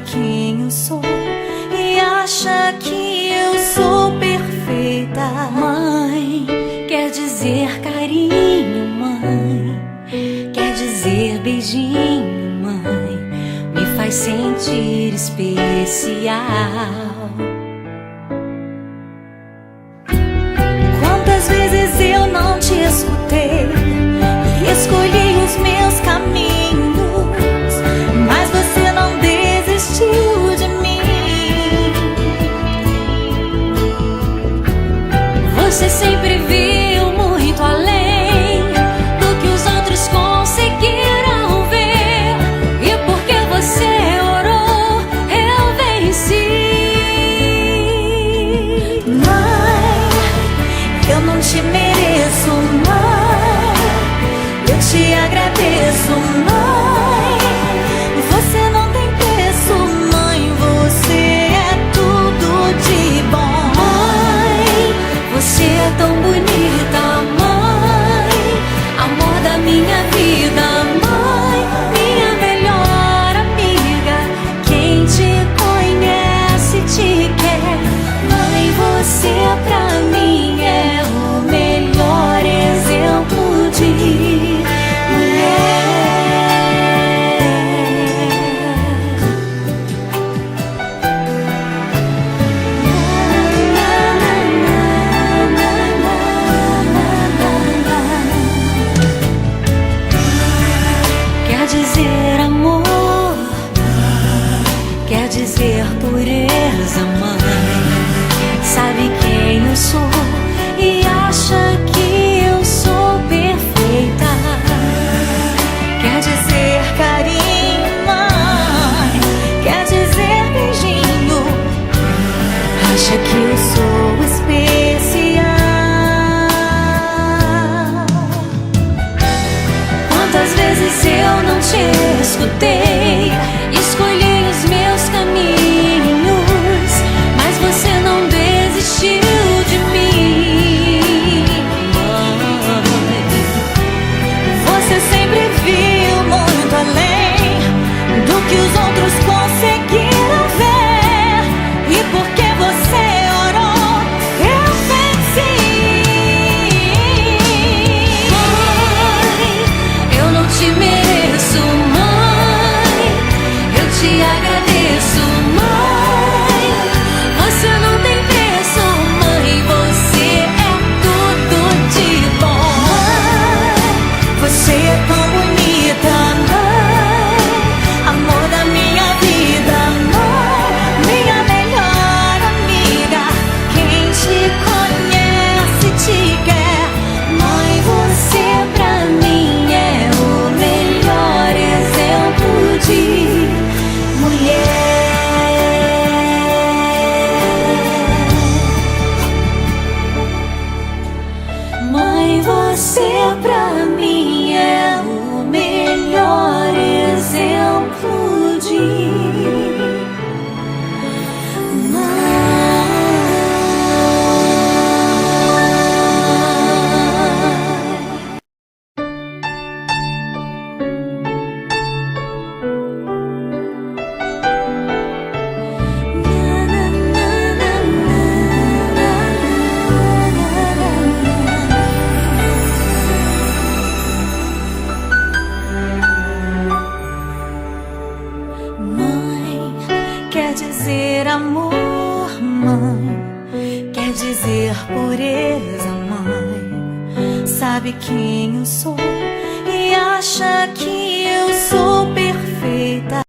quem eu sou e acha que eu sou perfeita. Mãe quer dizer carinho, mãe quer dizer beijinho, mãe me faz sentir especial. Quantas vezes eu não te escutei e escolhi os meus caminhos, mas você não desistiu de mim. Você sempre viu muito além do que os outros conseguiram ver, e porque você orou, eu venci. Mãe, eu não te mereço, mãe, eu te agradeço, mãe. Você não tem preço, mãe, você é tudo de bom. Mãe, você é tão bonita, mãe, amor da minha vida, mãe, minha melhor amiga. Quem te conhece te quer, mãe, você pra mim é o melhor exemplo de mulher. Quer dizer amor, quer dizer pureza, mãe. Sabe quem eu sou e acha que eu sou perfeita. Quer dizer carinho, mãe, quer dizer beijinho, acha que eu sou especial. Quantas vezes eu não te escutei, escolhi os meus caminhos, mas você não desistiu de mim. Você sempre viu muito além do que os outros conseguiram ver, e porque você orou, eu venci. Mãe, eu não te mereço, mãe, eu te agradeço, mãe. Você não tem preço, mãe, você é tudo de bom. Mãe, você é tão bonita, mãe, amor da minha vida, mãe, minha melhor amiga. Quem te conhece te quer, mãe, você pra mim é o melhor exemplo de mulher. Mãe, você pra mim é o melhor exemplo de quer dizer amor, mãe, quer dizer pureza, mãe. Sabe quem eu sou e acha que eu sou perfeita.